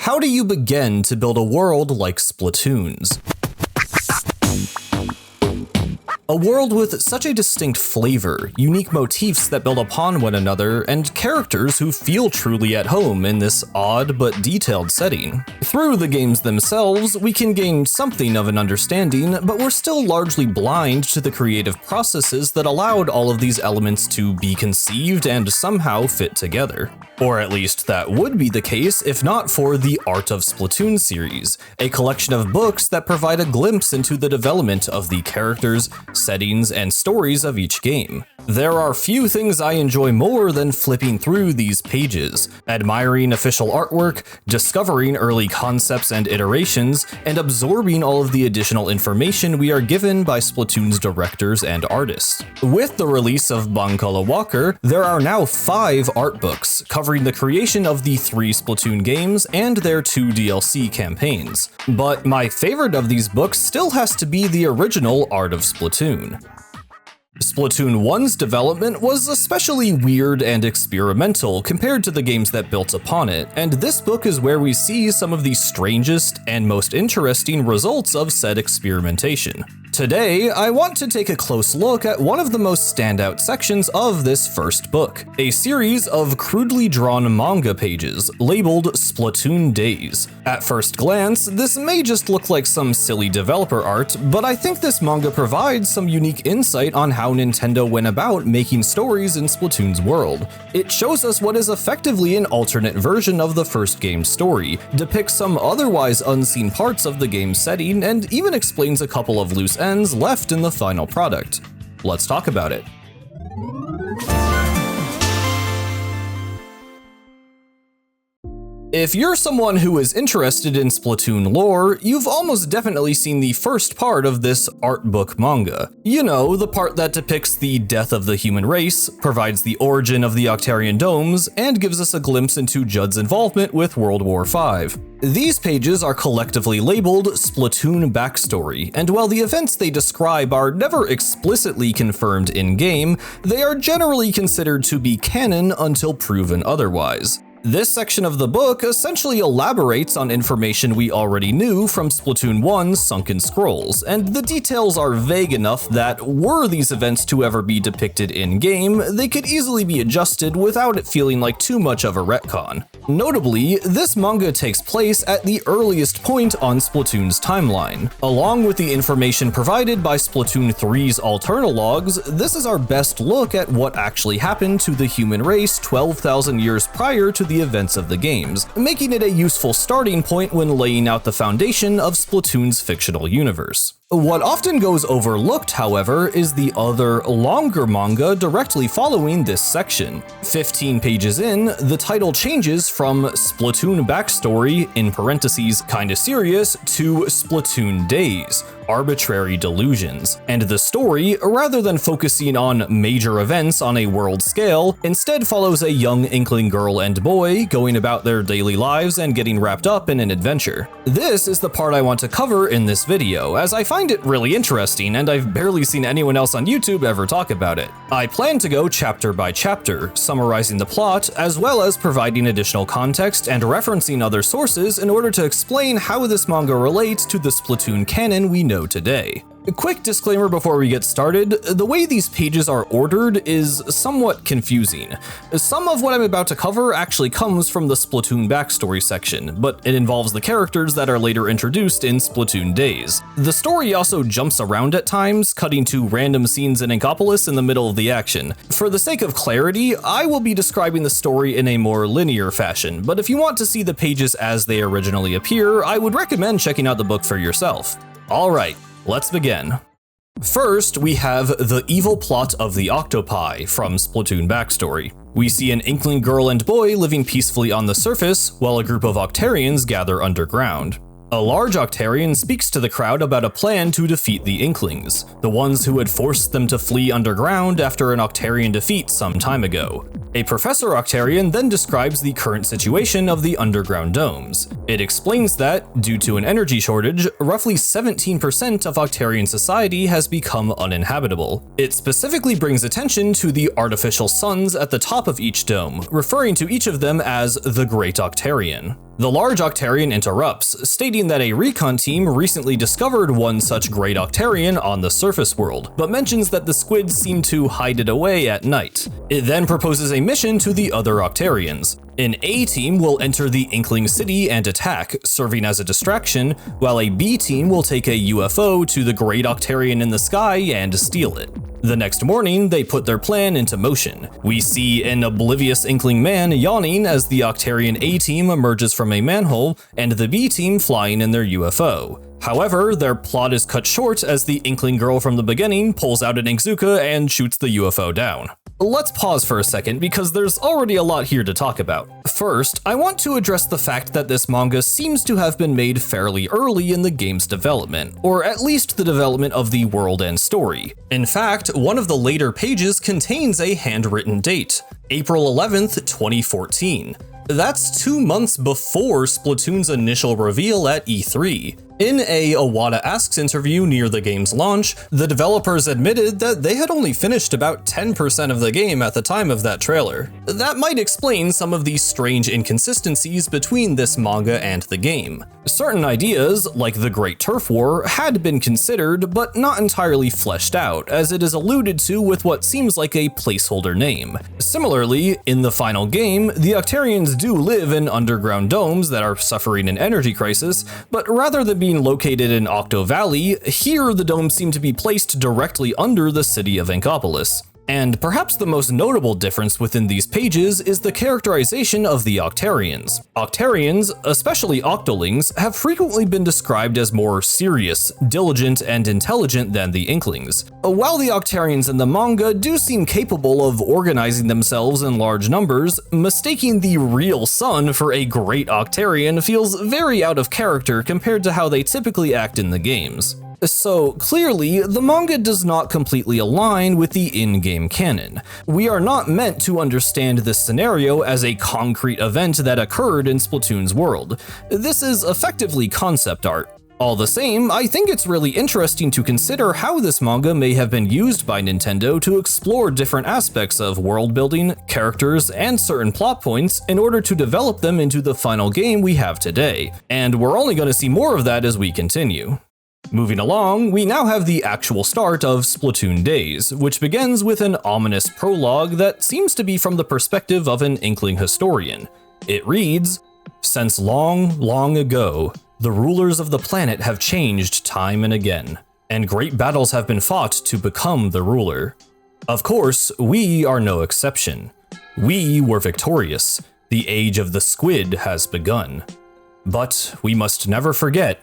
how do you begin to build a world like Splatoon's? A world with such a distinct flavor, unique motifs that build upon one another, and characters who feel truly at home in this odd but detailed setting. Through the games themselves, we can gain something of an understanding, but we're still largely blind to the creative processes that allowed all of these elements to be conceived and somehow fit together. Or at least that would be the case if not for the Art of Splatoon series, a collection of books that provide a glimpse into the development of the characters, settings, and stories of each game. There are few things I enjoy more than flipping through these pages, admiring official artwork, discovering early concepts and iterations, and absorbing all of the additional information we are given by Splatoon's directors and artists. With the release of Bankala Walker, there are now 5 art books covering the creation of the 3 Splatoon games and their 2 DLC campaigns. But my favorite of these books still has to be the original Art of Splatoon. Splatoon 1's development was especially weird and experimental compared to the games that built upon it, and this book is where we see some of the strangest and most interesting results of said experimentation. Today, I want to take a close look at one of the most standout sections of this first book, a series of crudely drawn manga pages labeled Splatoon Days. At first glance, this may just look like some silly developer art, but I think this manga provides some unique insight on how Nintendo went about making stories in Splatoon's world. It shows us what is effectively an alternate version of the first game's story, depicts some otherwise unseen parts of the game's setting, and even explains a couple of loose ends left in the final product. Let's talk about it. If you're someone who is interested in Splatoon lore, you've almost definitely seen the first part of this art book manga. You know, the part that depicts the death of the human race, provides the origin of the Octarian domes, and gives us a glimpse into Judd's involvement with World War V. These pages are collectively labeled Splatoon Backstory, and while the events they describe are never explicitly confirmed in-game, they are generally considered to be canon until proven otherwise. This section of the book essentially elaborates on information we already knew from Splatoon 1's Sunken Scrolls, and the details are vague enough that were these events to ever be depicted in-game, they could easily be adjusted without it feeling like too much of a retcon. Notably, this manga takes place at the earliest point on Splatoon's timeline. Along with the information provided by Splatoon 3's Alternologues, this is our best look at what actually happened to the human race 12,000 years prior to the events of the games, making it a useful starting point when laying out the foundation of Splatoon's fictional universe. What often goes overlooked, however, is the other, longer manga directly following this section. 15 pages in, the title changes from Splatoon Backstory, in parentheses, kinda serious, to Splatoon Days, Arbitrary Delusions, and the story, rather than focusing on major events on a world scale, instead follows a young inkling girl and boy going about their daily lives and getting wrapped up in an adventure. This is the part I want to cover in this video, as I find it really interesting, and I've barely seen anyone else on YouTube ever talk about it. I plan to go chapter by chapter, summarizing the plot, as well as providing additional context and referencing other sources in order to explain how this manga relates to the Splatoon canon we know today. A quick disclaimer before we get started, the way these pages are ordered is somewhat confusing. Some of what I'm about to cover actually comes from the Splatoon Backstory section, but it involves the characters that are later introduced in Splatoon Days. The story also jumps around at times, cutting to random scenes in Inkopolis in the middle of the action. For the sake of clarity, I will be describing the story in a more linear fashion, but if you want to see the pages as they originally appear, I would recommend checking out the book for yourself. Alright, let's begin. First, we have The Evil Plot of the Octopi from Splatoon Backstory. We see an inkling girl and boy living peacefully on the surface, while a group of Octarians gather underground. A large Octarian speaks to the crowd about a plan to defeat the Inklings, the ones who had forced them to flee underground after an Octarian defeat some time ago. A Professor Octarian then describes the current situation of the underground domes. It explains that, due to an energy shortage, roughly 17% of Octarian society has become uninhabitable. It specifically brings attention to the artificial suns at the top of each dome, referring to each of them as the Great Octarian. The large Octarian interrupts, stating that a recon team recently discovered one such great Octarian on the surface world, but mentions that the squids seem to hide it away at night. It then proposes a mission to the other Octarians. An A team will enter the Inkling City and attack, serving as a distraction, while a B team will take a UFO to the great Octarian in the sky and steal it. The next morning, they put their plan into motion. We see an oblivious Inkling man yawning as the Octarian A team emerges from a manhole, and the B team flying in their UFO. However, their plot is cut short as the Inkling girl from the beginning pulls out an Inkzuka and shoots the UFO down. Let's pause for a second because there's already a lot here to talk about. First, I want to address the fact that this manga seems to have been made fairly early in the game's development, or at least the development of the world and story. In fact, one of the later pages contains a handwritten date, April 11th, 2014. That's 2 months before Splatoon's initial reveal at E3. In a Iwata Asks interview near the game's launch, the developers admitted that they had only finished about 10% of the game at the time of that trailer. That might explain some of the strange inconsistencies between this manga and the game. Certain ideas, like the Great Turf War, had been considered, but not entirely fleshed out, as it is alluded to with what seems like a placeholder name. Similarly, in the final game, the Octarians do live in underground domes that are suffering an energy crisis, but rather than being located in Octo Valley, here the domes seem to be placed directly under the city of Ankopolis. And perhaps the most notable difference within these pages is the characterization of the Octarians. Octarians, especially Octolings, have frequently been described as more serious, diligent, and intelligent than the Inklings. While the Octarians in the manga do seem capable of organizing themselves in large numbers, mistaking the real sun for a great Octarian feels very out of character compared to how they typically act in the games. So clearly, the manga does not completely align with the in-game canon. We are not meant to understand this scenario as a concrete event that occurred in Splatoon's world. This is effectively concept art. All the same, I think it's really interesting to consider how this manga may have been used by Nintendo to explore different aspects of world building, characters, and certain plot points in order to develop them into the final game we have today. And we're only going to see more of that as we continue. Moving along, we now have the actual start of Splatoon Days, which begins with an ominous prologue that seems to be from the perspective of an Inkling historian. It reads, "Since long, long ago, the rulers of the planet have changed time and again, and great battles have been fought to become the ruler. Of course, we are no exception. We were victorious. The age of the squid has begun. But we must never forget,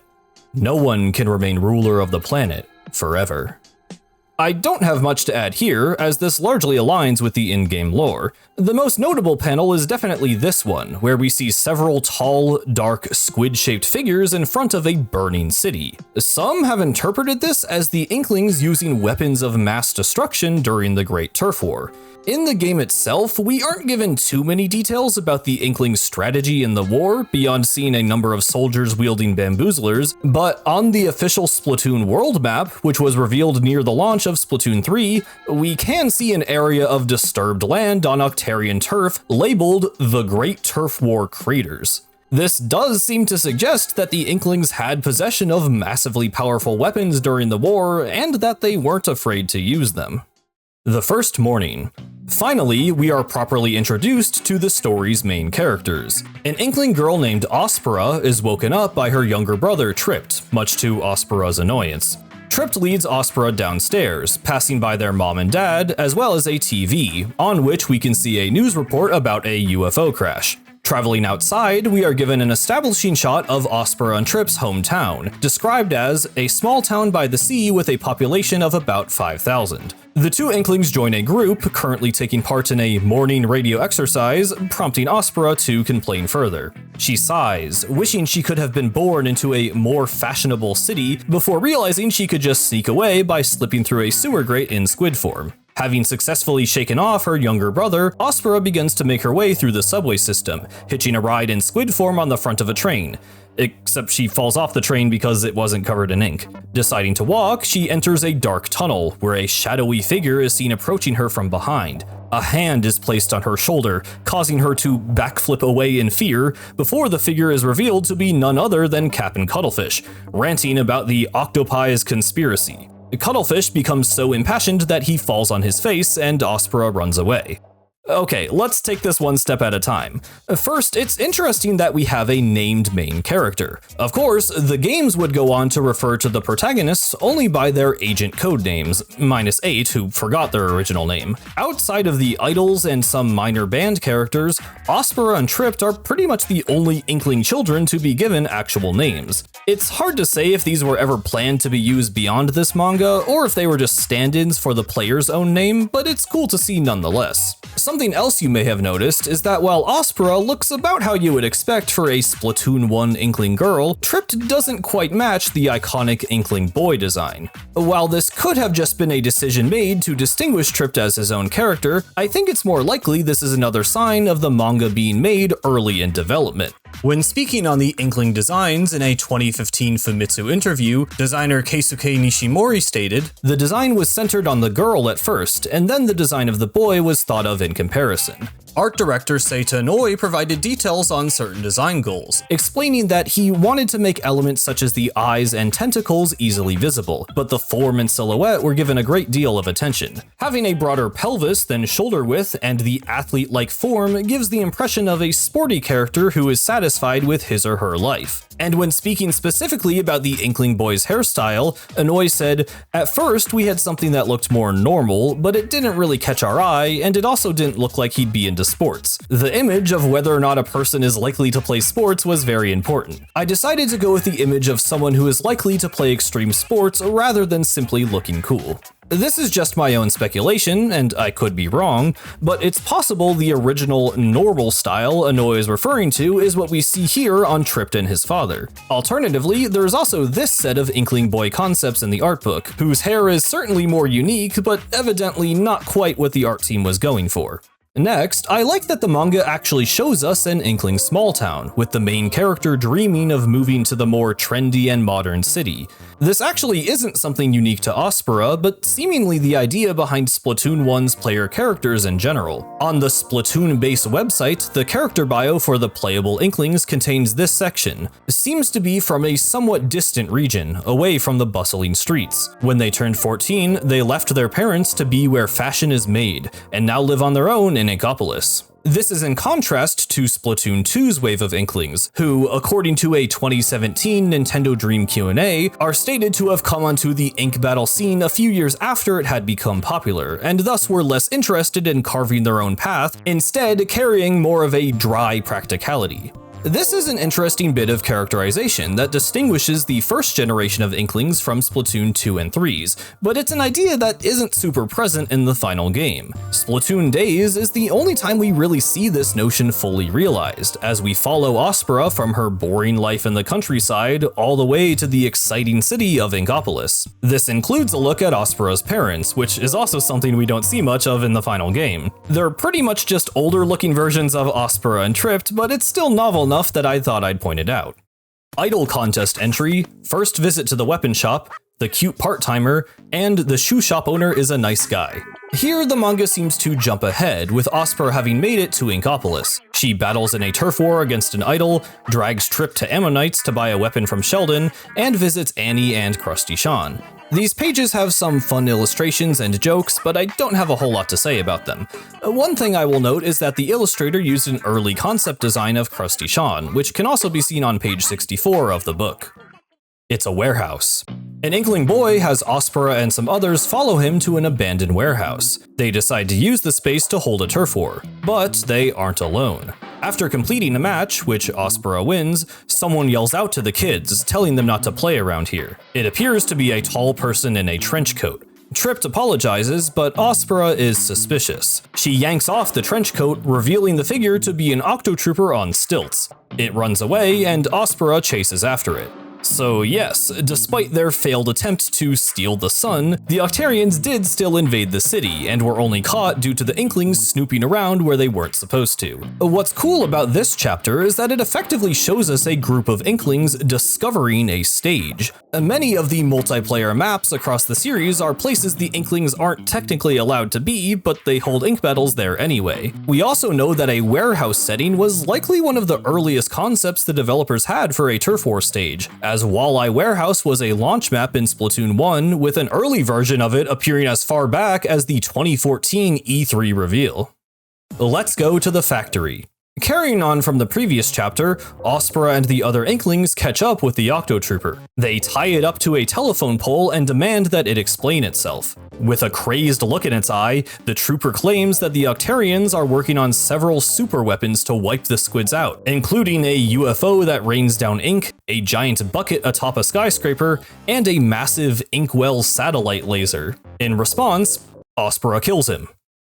no one can remain ruler of the planet forever." I don't have much to add here, as this largely aligns with the in-game lore. The most notable panel is definitely this one, where we see several tall, dark, squid-shaped figures in front of a burning city. Some have interpreted this as the Inklings using weapons of mass destruction during the Great Turf War. In the game itself, we aren't given too many details about the Inklings' strategy in the war, beyond seeing a number of soldiers wielding bamboozlers, but on the official Splatoon world map, which was revealed near the launch of Splatoon 3, we can see an area of disturbed land on Octarian turf labeled the Great Turf War Craters. This does seem to suggest that the Inklings had possession of massively powerful weapons during the war, and that they weren't afraid to use them. The first morning. Finally, we are properly introduced to the story's main characters. An Inkling girl named Ospera is woken up by her younger brother Tript, much to Ospera's annoyance. Tript leads Ospera downstairs, passing by their mom and dad, as well as a TV, on which we can see a news report about a UFO crash. Traveling outside, we are given an establishing shot of Ospera and Tript's hometown, described as a small town by the sea with a population of about 5,000. The two Inklings join a group currently taking part in a morning radio exercise, prompting Ospera to complain further. She sighs, wishing she could have been born into a more fashionable city before realizing she could just sneak away by slipping through a sewer grate in squid form. Having successfully shaken off her younger brother, Ospera begins to make her way through the subway system, hitching a ride in squid form on the front of a train. except she falls off the train because it wasn't covered in ink. Deciding to walk, she enters a dark tunnel where a shadowy figure is seen approaching her from behind. A hand is placed on her shoulder, causing her to backflip away in fear before the figure is revealed to be none other than Captain Cuttlefish, ranting about the octopi's conspiracy. Cuttlefish becomes so impassioned that he falls on his face and Aspera runs away. Okay, let's take this one step at a time. First, it's interesting that we have a named main character. Of course, the games would go on to refer to the protagonists only by their agent code names, -8 who forgot their original name. Outside of the idols and some minor band characters, Aspera and Tripped are pretty much the only Inkling children to be given actual names. It's hard to say if these were ever planned to be used beyond this manga, or if they were just stand-ins for the player's own name, but it's cool to see nonetheless. Something else you may have noticed is that while Aspera looks about how you would expect for a Splatoon 1 Inkling girl, Tripped doesn't quite match the iconic Inkling boy design. While this could have just been a decision made to distinguish Tripped as his own character, I think it's more likely this is another sign of the manga being made early in development. When speaking on the Inkling designs in a 2015 Famitsu interview, designer Keisuke Nishimori stated, "The design was centered on the girl at first, and then the design of the boy was thought of in comparison." Art director Seita Noi provided details on certain design goals, explaining that he wanted to make elements such as the eyes and tentacles easily visible, but the form and silhouette were given a great deal of attention. Having a broader pelvis than shoulder width and the athlete-like form gives the impression of a sporty character who is satisfied with his or her life. And when speaking specifically about the Inkling boy's hairstyle, Inouye said, "At first we had something that looked more normal, but it didn't really catch our eye, and it also didn't look like he'd be into sports. The image of whether or not a person is likely to play sports was very important. I decided to go with the image of someone who is likely to play extreme sports rather than simply looking cool." This is just my own speculation, and I could be wrong, but it's possible the original normal style Inouye is referring to is what we see here on Tripped and his father. Alternatively, there's also this set of Inkling boy concepts in the art book, whose hair is certainly more unique, but evidently not quite what the art team was going for. Next, I like that the manga actually shows us an Inkling small town, with the main character dreaming of moving to the more trendy and modern city. This actually isn't something unique to Aspera, but seemingly the idea behind Splatoon 1's player characters in general. On the Splatoon Base website, the character bio for the playable Inklings contains this section. It seems to be from a somewhat distant region, away from the bustling streets. When they turned 14, they left their parents to be where fashion is made, and now live on their own in Inkopolis. This is in contrast to Splatoon 2's wave of Inklings, who, according to a 2017 Nintendo Dream Q&A, are stated to have come onto the ink battle scene a few years after it had become popular, and thus were less interested in carving their own path, instead carrying more of a dry practicality. This is an interesting bit of characterization that distinguishes the first generation of Inklings from Splatoon 2 and 3's, but it's an idea that isn't super present in the final game. Splatoon Days is the only time we really see this notion fully realized, as we follow Aspera from her boring life in the countryside all the way to the exciting city of Inkopolis. This includes a look at Aspera's parents, which is also something we don't see much of in the final game. They're pretty much just older looking versions of Aspera and Tripped, but it's still novel enough that I thought I'd point it out. Idol contest entry, first visit to the weapon shop, the cute part-timer, and the shoe shop owner is a nice guy. Here, the manga seems to jump ahead, with Aspera having made it to Inkopolis. She battles in a turf war against an idol, drags Tripp to Ammonites to buy a weapon from Sheldon, and visits Annie and Krusty Sean. These pages have some fun illustrations and jokes, but I don't have a whole lot to say about them. One thing I will note is that the illustrator used an early concept design of Krusty Sean, which can also be seen on page 64 of the book. It's a warehouse. An Inkling boy has Aspera and some others follow him to an abandoned warehouse. They decide to use the space to hold a turf war, but they aren't alone. After completing a match, which Aspera wins, someone yells out to the kids, telling them not to play around here. It appears to be a tall person in a trench coat. Tripped apologizes, but Aspera is suspicious. She yanks off the trench coat, revealing the figure to be an Octo Trooper on stilts. It runs away, and Aspera chases after it. So yes, despite their failed attempt to steal the sun, the Octarians did still invade the city, and were only caught due to the Inklings snooping around where they weren't supposed to. What's cool about this chapter is that it effectively shows us a group of Inklings discovering a stage. Many of the multiplayer maps across the series are places the Inklings aren't technically allowed to be, but they hold ink battles there anyway. We also know that a warehouse setting was likely one of the earliest concepts the developers had for a turf war stage, as Walleye Warehouse was a launch map in Splatoon 1, with an early version of it appearing as far back as the 2014 E3 reveal. Let's go to the factory. Carrying on from the previous chapter, Aspera and the other Inklings catch up with the Octotrooper. They tie it up to a telephone pole and demand that it explain itself. With a crazed look in its eye, the trooper claims that the Octarians are working on several super weapons to wipe the squids out, including a UFO that rains down ink, a giant bucket atop a skyscraper, and a massive inkwell satellite laser. In response, Aspera kills him,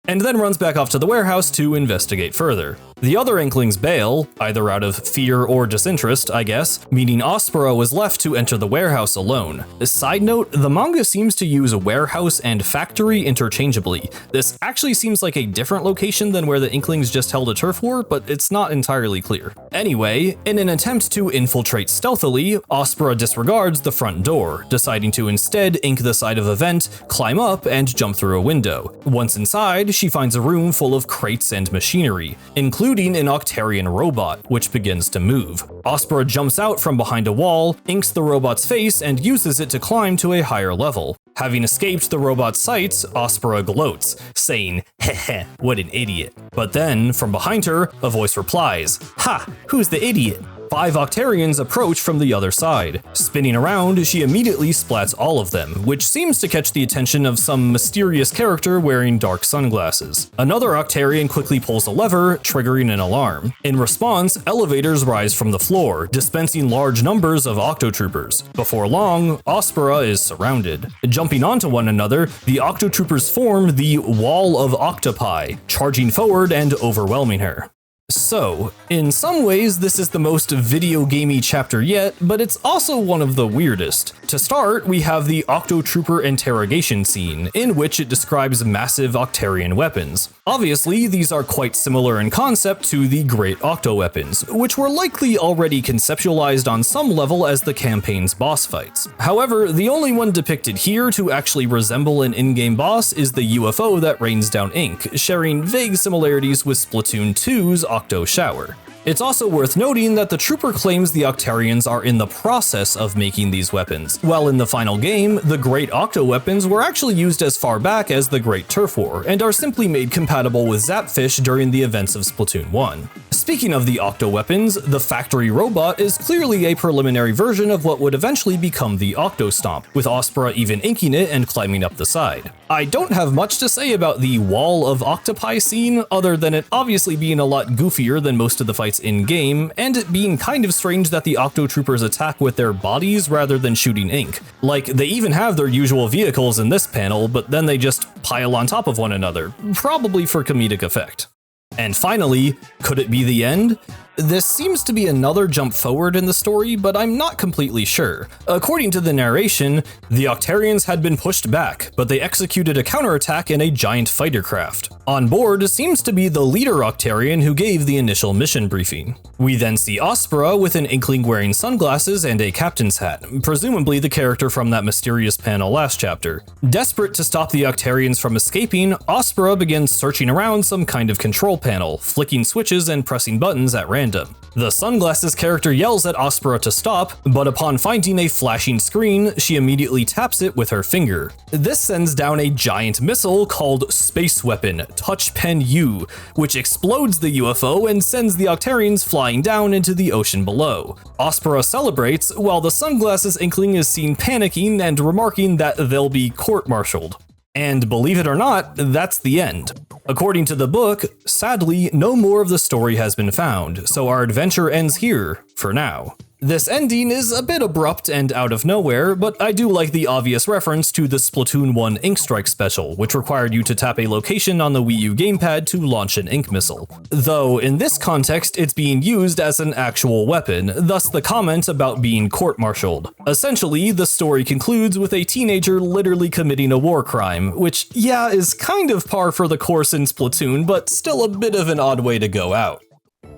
and then runs back off to the warehouse to investigate further. The other Inklings bail, either out of fear or disinterest, I guess, meaning Aspera was left to enter the warehouse alone. Side note, the manga seems to use warehouse and factory interchangeably. This actually seems like a different location than where the Inklings just held a turf war, but it's not entirely clear. Anyway, in an attempt to infiltrate stealthily, Aspera disregards the front door, deciding to instead ink the side of a vent, climb up, and jump through a window. Once inside, she finds a room full of crates and machinery, including an Octarian robot, which begins to move. Aspera jumps out from behind a wall, inks the robot's face, and uses it to climb to a higher level. Having escaped the robot's sights, Aspera gloats, saying, "Heh, what an idiot." But then, from behind her, a voice replies, "Ha, who's the idiot?" 5 Octarians approach from the other side. Spinning around, she immediately splats all of them, which seems to catch the attention of some mysterious character wearing dark sunglasses. Another Octarian quickly pulls a lever, triggering an alarm. In response, elevators rise from the floor, dispensing large numbers of Octotroopers. Before long, Aspera is surrounded. Jumping onto one another, the Octotroopers form the Wall of Octopi, charging forward and overwhelming her. So, in some ways this is the most video gamey chapter yet, but it's also one of the weirdest. To start, we have the Octotrooper interrogation scene, in which it describes massive Octarian weapons. Obviously, these are quite similar in concept to the Great Octo weapons, which were likely already conceptualized on some level as the campaign's boss fights. However, the only one depicted here to actually resemble an in-game boss is the UFO that rains down ink, sharing vague similarities with Splatoon 2's Octo Shower. It's also worth noting that the trooper claims the Octarians are in the process of making these weapons, while in the final game, the Great Octo weapons were actually used as far back as the Great Turf War, and are simply made compatible with Zapfish during the events of Splatoon 1. Speaking of the Octo weapons, the factory robot is clearly a preliminary version of what would eventually become the Octo Stomp, with Aspera even inking it and climbing up the side. I don't have much to say about the Wall of Octopi scene, other than it obviously being a lot goofier than most of the fights in-game, and it being kind of strange that the Octotroopers attack with their bodies rather than shooting ink. Like, they even have their usual vehicles in this panel, but then they just pile on top of one another, probably for comedic effect. And finally, could it be the end? This seems to be another jump forward in the story, but I'm not completely sure. According to the narration, the Octarians had been pushed back, but they executed a counterattack in a giant fighter craft. On board seems to be the leader Octarian who gave the initial mission briefing. We then see Aspera with an Inkling wearing sunglasses and a captain's hat, presumably the character from that mysterious panel last chapter. Desperate to stop the Octarians from escaping, Aspera begins searching around some kind of control panel, flicking switches and pressing buttons at random. The sunglasses character yells at Aspera to stop, but upon finding a flashing screen, she immediately taps it with her finger. This sends down a giant missile called Space Weapon Touch Pen U, which explodes the UFO and sends the Octarians flying down into the ocean below. Aspera celebrates, while the sunglasses Inkling is seen panicking and remarking that they'll be court-martialed. And believe it or not, that's the end. According to the book, sadly, no more of the story has been found, so our adventure ends here, for now. This ending is a bit abrupt and out of nowhere, but I do like the obvious reference to the Splatoon 1 Ink Strike special, which required you to tap a location on the Wii U gamepad to launch an ink missile. Though, in this context, it's being used as an actual weapon, thus the comment about being court-martialed. Essentially, the story concludes with a teenager literally committing a war crime, which, yeah, is kind of par for the course in Splatoon, but still a bit of an odd way to go out.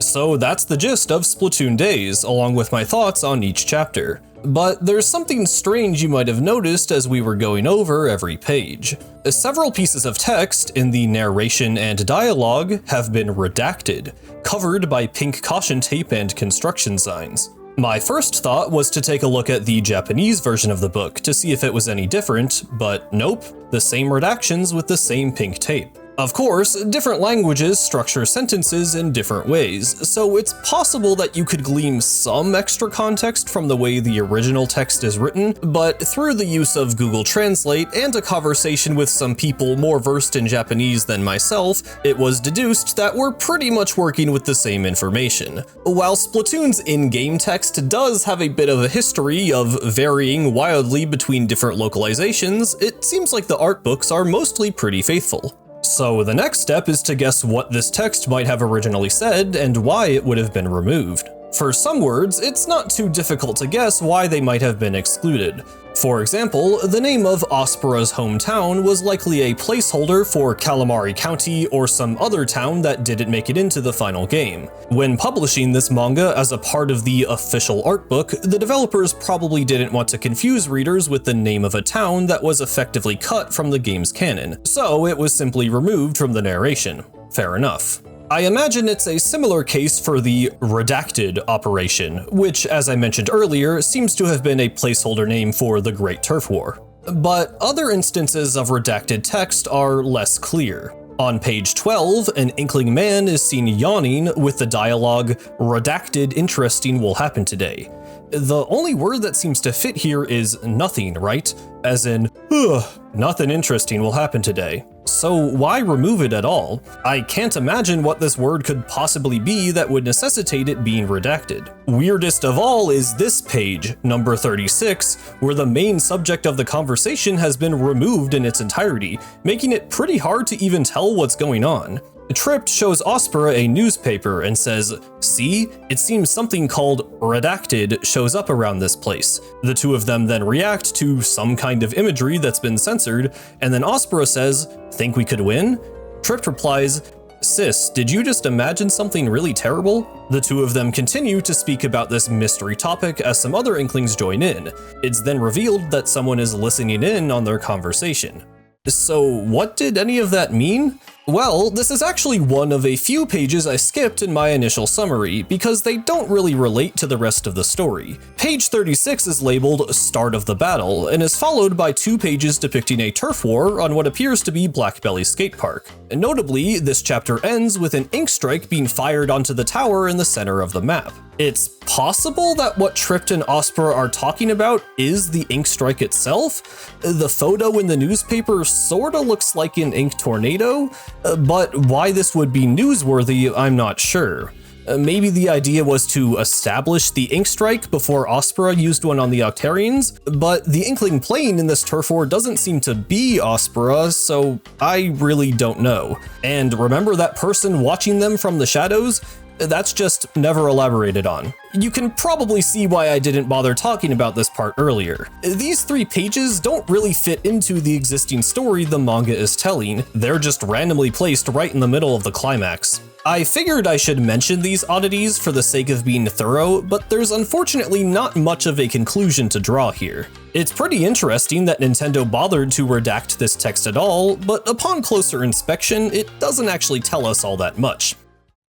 So that's the gist of Splatoon Days, along with my thoughts on each chapter. But there's something strange you might have noticed as we were going over every page. Several pieces of text in the narration and dialogue have been redacted, covered by pink caution tape and construction signs. My first thought was to take a look at the Japanese version of the book to see if it was any different, but nope, the same redactions with the same pink tape. Of course, different languages structure sentences in different ways, so it's possible that you could glean some extra context from the way the original text is written, but through the use of Google Translate and a conversation with some people more versed in Japanese than myself, it was deduced that we're pretty much working with the same information. While Splatoon's in-game text does have a bit of a history of varying wildly between different localizations, it seems like the art books are mostly pretty faithful. So the next step is to guess what this text might have originally said and why it would have been removed. For some words, it's not too difficult to guess why they might have been excluded. For example, the name of Aspera's hometown was likely a placeholder for Calamari County or some other town that didn't make it into the final game. When publishing this manga as a part of the official art book, the developers probably didn't want to confuse readers with the name of a town that was effectively cut from the game's canon, so it was simply removed from the narration. Fair enough. I imagine it's a similar case for the redacted operation, which, as I mentioned earlier, seems to have been a placeholder name for the Great Turf War. But other instances of redacted text are less clear. On page 12, an Inkling man is seen yawning with the dialogue, "Redacted interesting will happen today." The only word that seems to fit here is nothing, right? As in, ugh, nothing interesting will happen today. So why remove it at all? I can't imagine what this word could possibly be that would necessitate it being redacted. Weirdest of all is this page, number 36, where the main subject of the conversation has been removed in its entirety, making it pretty hard to even tell what's going on. Tripped shows Aspera a newspaper and says, "See, it seems something called redacted shows up around this place." The two of them then react to some kind of imagery that's been censored, and then Aspera says, "Think we could win?" Tripped replies, "Sis, did you just imagine something really terrible?" The two of them continue to speak about this mystery topic as some other Inklings join in. It's then revealed that someone is listening in on their conversation. So what did any of that mean? Well, this is actually one of a few pages I skipped in my initial summary, because they don't really relate to the rest of the story. Page 36 is labeled Start of the Battle, and is followed by 2 pages depicting a turf war on what appears to be Blackbelly Skate Park. And notably, this chapter ends with an ink strike being fired onto the tower in the center of the map. It's possible that what Tripped and Aspera are talking about is the ink strike itself. The photo in the newspaper sorta looks like an ink tornado, but why this would be newsworthy, I'm not sure. Maybe the idea was to establish the ink strike before Aspera used one on the Octarians, but the Inkling playing in this turf war doesn't seem to be Aspera, so I really don't know. And remember that person watching them from the shadows? That's just never elaborated on. You can probably see why I didn't bother talking about this part earlier. These 3 pages don't really fit into the existing story the manga is telling, they're just randomly placed right in the middle of the climax. I figured I should mention these oddities for the sake of being thorough, but there's unfortunately not much of a conclusion to draw here. It's pretty interesting that Nintendo bothered to redact this text at all, but upon closer inspection, it doesn't actually tell us all that much.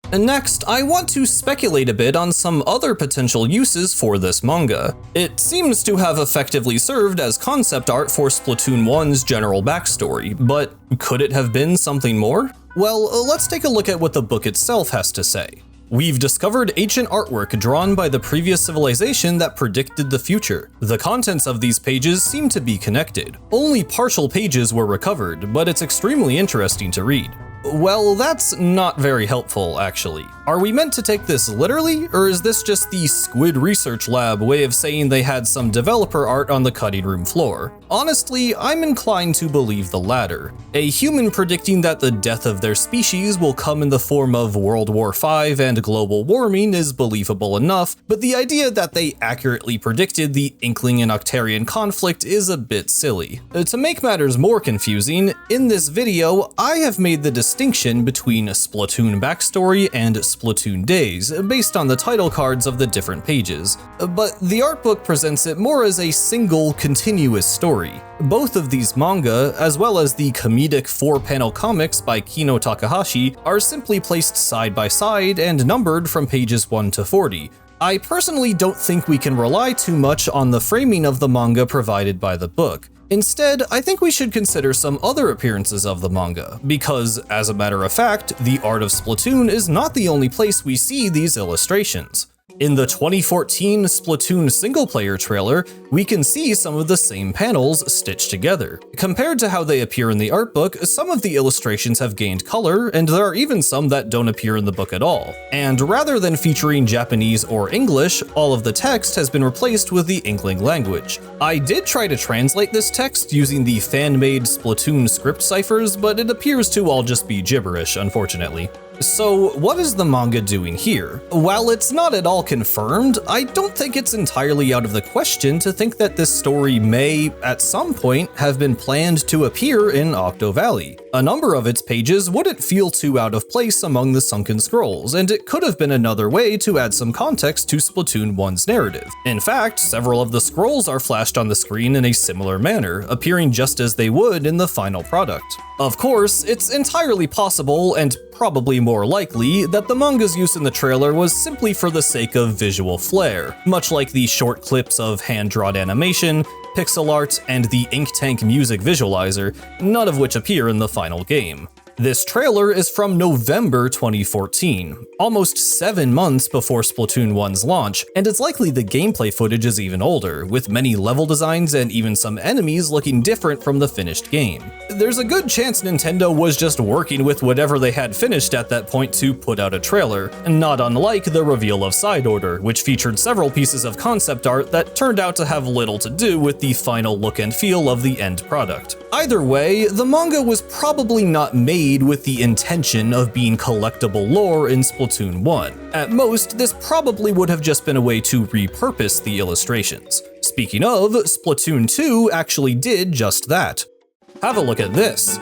And next, I want to speculate a bit on some other potential uses for this manga. It seems to have effectively served as concept art for Splatoon 1's general backstory, but could it have been something more? Well, let's take a look at what the book itself has to say. We've discovered ancient artwork drawn by the previous civilization that predicted the future. The contents of these pages seem to be connected. Only partial pages were recovered, but it's extremely interesting to read. Well, that's not very helpful, actually. Are we meant to take this literally, or is this just the Squid Research Lab way of saying they had some developer art on the cutting room floor? Honestly, I'm inclined to believe the latter. A human predicting that the death of their species will come in the form of World War V and global warming is believable enough, but the idea that they accurately predicted the Inkling and Octarian conflict is a bit silly. To make matters more confusing, in this video, I have made the distinction between Splatoon backstory and Splatoon Days, based on the title cards of the different pages. But the art book presents it more as a single, continuous story. Both of these manga, as well as the comedic 4-panel comics by Kino Takahashi, are simply placed side by side and numbered from pages 1 to 40. I personally don't think we can rely too much on the framing of the manga provided by the book. Instead, I think we should consider some other appearances of the manga, because, as a matter of fact, the art of Splatoon is not the only place we see these illustrations. In the 2014 Splatoon single-player trailer, we can see some of the same panels stitched together. Compared to how they appear in the art book, some of the illustrations have gained color, and there are even some that don't appear in the book at all. And rather than featuring Japanese or English, all of the text has been replaced with the Inkling language. I did try to translate this text using the fan-made Splatoon script ciphers, but it appears to all just be gibberish, unfortunately. So, what is the manga doing here? While it's not at all confirmed, I don't think it's entirely out of the question to think that this story may, at some point, have been planned to appear in Octo Valley. A number of its pages wouldn't feel too out of place among the sunken scrolls, and it could have been another way to add some context to Splatoon 1's narrative. In fact, several of the scrolls are flashed on the screen in a similar manner, appearing just as they would in the final product. Of course, it's entirely possible, and probably more likely, that the manga's use in the trailer was simply for the sake of visual flair, much like the short clips of hand-drawn animation, pixel art, and the ink tank music visualizer, none of which appear in the final game. This trailer is from November 2014, almost 7 months before Splatoon 1's launch, and it's likely the gameplay footage is even older, with many level designs and even some enemies looking different from the finished game. There's a good chance Nintendo was just working with whatever they had finished at that point to put out a trailer, not unlike the reveal of Side Order, which featured several pieces of concept art that turned out to have little to do with the final look and feel of the end product. Either way, the manga was probably not made with the intention of being collectible lore in Splatoon 1. At most, this probably would have just been a way to repurpose the illustrations. Speaking of, Splatoon 2 actually did just that. Have a look at this.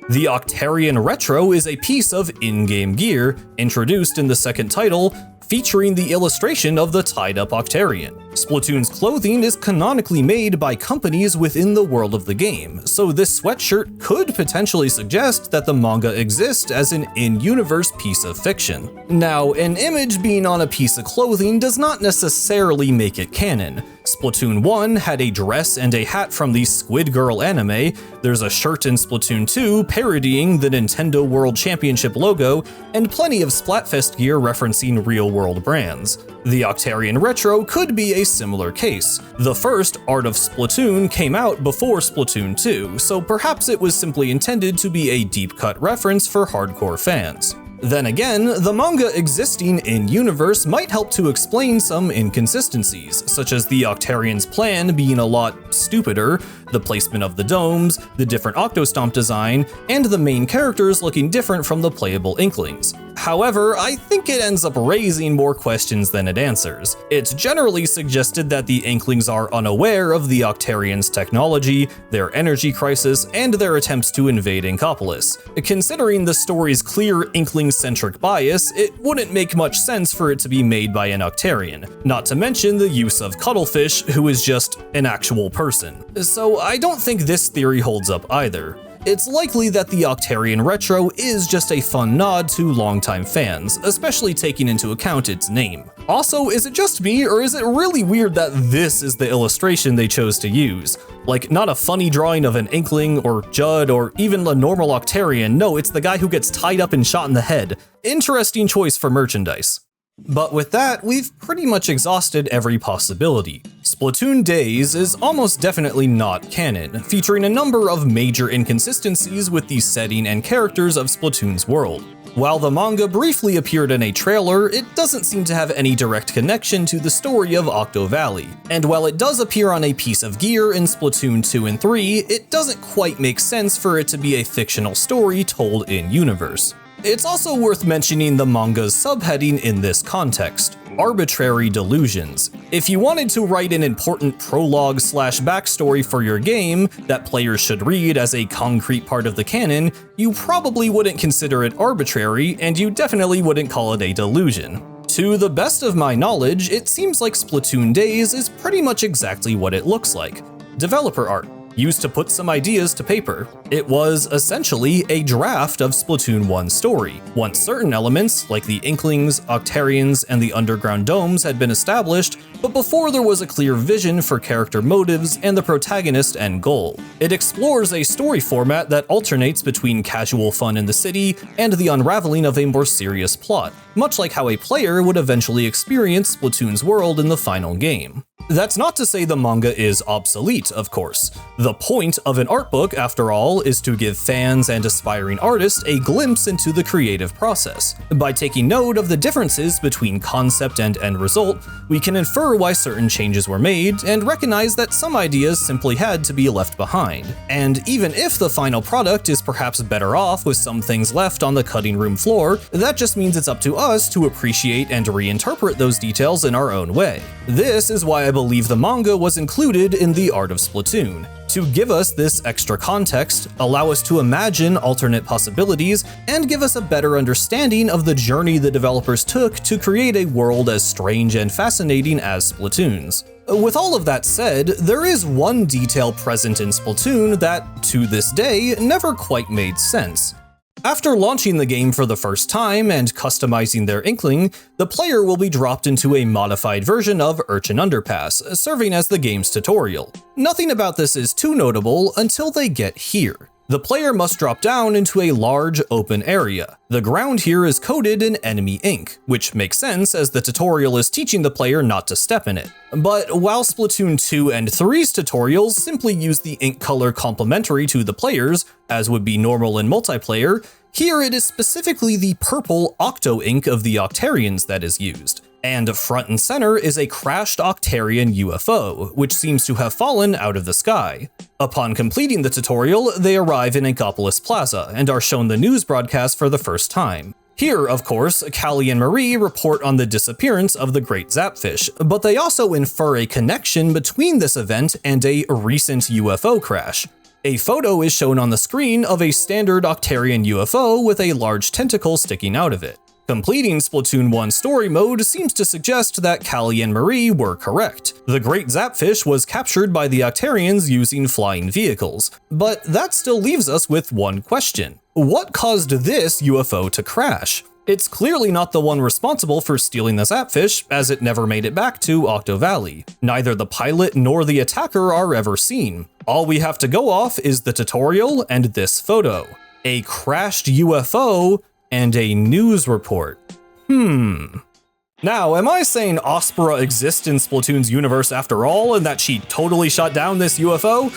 The Octarian Retro is a piece of in-game gear, introduced in the second title, featuring the illustration of the tied-up Octarian. Splatoon's clothing is canonically made by companies within the world of the game, so this sweatshirt could potentially suggest that the manga exists as an in-universe piece of fiction. Now, an image being on a piece of clothing does not necessarily make it canon. Splatoon 1 had a dress and a hat from the Squid Girl anime, there's a shirt in Splatoon 2 parodying the Nintendo World Championship logo, and plenty of Splatfest gear referencing real-world brands. The Octarian Retro could be a similar case. The first, Art of Splatoon, came out before Splatoon 2, so perhaps it was simply intended to be a deep-cut reference for hardcore fans. Then again, the manga existing in-universe might help to explain some inconsistencies, such as the Octarian's plan being a lot stupider, the placement of the domes, the different Octostomp design, and the main characters looking different from the playable Inklings. However, I think it ends up raising more questions than it answers. It's generally suggested that the Inklings are unaware of the Octarians' technology, their energy crisis, and their attempts to invade Inkopolis. Considering the story's clear Inkling-centric bias, it wouldn't make much sense for it to be made by an Octarian, not to mention the use of Cuttlefish, who is just an actual person. So I don't think this theory holds up either. It's likely that the Octarian Retro is just a fun nod to longtime fans, especially taking into account its name. Also, is it just me, or is it really weird that this is the illustration they chose to use? Like, not a funny drawing of an Inkling, or Judd, or even a normal Octarian, no, it's the guy who gets tied up and shot in the head. Interesting choice for merchandise. But with that, we've pretty much exhausted every possibility. Splatoon Days is almost definitely not canon, featuring a number of major inconsistencies with the setting and characters of Splatoon's world. While the manga briefly appeared in a trailer, it doesn't seem to have any direct connection to the story of Octo Valley. And while it does appear on a piece of gear in Splatoon 2 and 3, it doesn't quite make sense for it to be a fictional story told in-universe. It's also worth mentioning the manga's subheading in this context: Arbitrary Delusions. If you wanted to write an important prologue/backstory for your game that players should read as a concrete part of the canon, you probably wouldn't consider it arbitrary, and you definitely wouldn't call it a delusion. To the best of my knowledge, it seems like Splatoon Days is pretty much exactly what it looks like: developer art, used to put some ideas to paper. It was essentially a draft of Splatoon 1's story. Once certain elements, like the Inklings, Octarians, and the underground domes had been established, but before there was a clear vision for character motives and the protagonist end goal. It explores a story format that alternates between casual fun in the city and the unraveling of a more serious plot, much like how a player would eventually experience Splatoon's world in the final game. That's not to say the manga is obsolete, of course. The point of an art book, after all, is to give fans and aspiring artists a glimpse into the creative process. By taking note of the differences between concept and end result, we can infer why certain changes were made and recognize that some ideas simply had to be left behind. And even if the final product is perhaps better off with some things left on the cutting room floor, that just means it's up to us to appreciate and reinterpret those details in our own way. This is why I believe the manga was included in the art of Splatoon, to give us this extra context, allow us to imagine alternate possibilities, and give us a better understanding of the journey the developers took to create a world as strange and fascinating as Splatoon's. With all of that said, there is one detail present in Splatoon that, to this day, never quite made sense. After launching the game for the first time and customizing their Inkling, the player will be dropped into a modified version of Urchin Underpass, serving as the game's tutorial. Nothing about this is too notable until they get here. The player must drop down into a large, open area. The ground here is coated in enemy ink, which makes sense as the tutorial is teaching the player not to step in it. But while Splatoon 2 and 3's tutorials simply use the ink color complementary to the players, as would be normal in multiplayer, here it is specifically the purple Octo ink of the Octarians that is used. And front and center is a crashed Octarian UFO, which seems to have fallen out of the sky. Upon completing the tutorial, they arrive in Inkopolis Plaza and are shown the news broadcast for the first time. Here, of course, Callie and Marie report on the disappearance of the Great Zapfish, but they also infer a connection between this event and a recent UFO crash. A photo is shown on the screen of a standard Octarian UFO with a large tentacle sticking out of it. Completing Splatoon 1 story mode seems to suggest that Callie and Marie were correct. The Great Zapfish was captured by the Octarians using flying vehicles. But that still leaves us with one question. What caused this UFO to crash? It's clearly not the one responsible for stealing the Zapfish, as it never made it back to Octo Valley. Neither the pilot nor the attacker are ever seen. All we have to go off is the tutorial and this photo. A crashed UFO and a news report. Now, am I saying Ospera exists in Splatoon's universe after all, and that she totally shot down this UFO?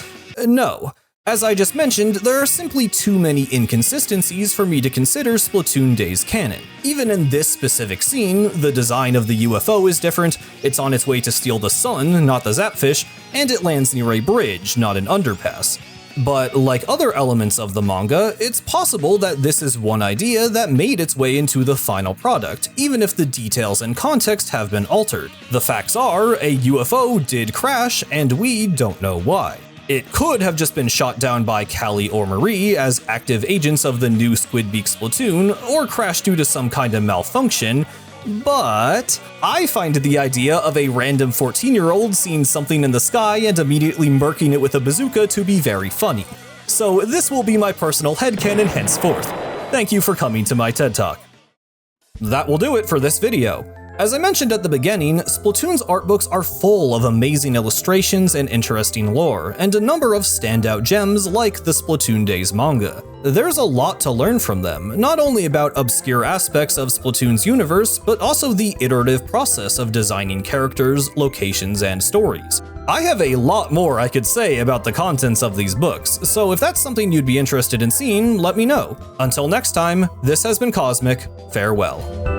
No. As I just mentioned, there are simply too many inconsistencies for me to consider Splatoon Days canon. Even in this specific scene, the design of the UFO is different, it's on its way to steal the sun, not the Zapfish, and it lands near a bridge, not an underpass. But like other elements of the manga, it's possible that this is one idea that made its way into the final product, even if the details and context have been altered. The facts are, a UFO did crash, and we don't know why. It could have just been shot down by Callie or Marie as active agents of the new Squidbeak Splatoon, or crashed due to some kind of malfunction, but I find the idea of a random 14-year-old seeing something in the sky and immediately murking it with a bazooka to be very funny. So this will be my personal headcanon henceforth. Thank you for coming to my TED Talk. That will do it for this video. As I mentioned at the beginning, Splatoon's art books are full of amazing illustrations and interesting lore, and a number of standout gems like the Splatoon Days manga. There's a lot to learn from them, not only about obscure aspects of Splatoon's universe, but also the iterative process of designing characters, locations, and stories. I have a lot more I could say about the contents of these books, so if that's something you'd be interested in seeing, let me know. Until next time, this has been Cosmic, farewell.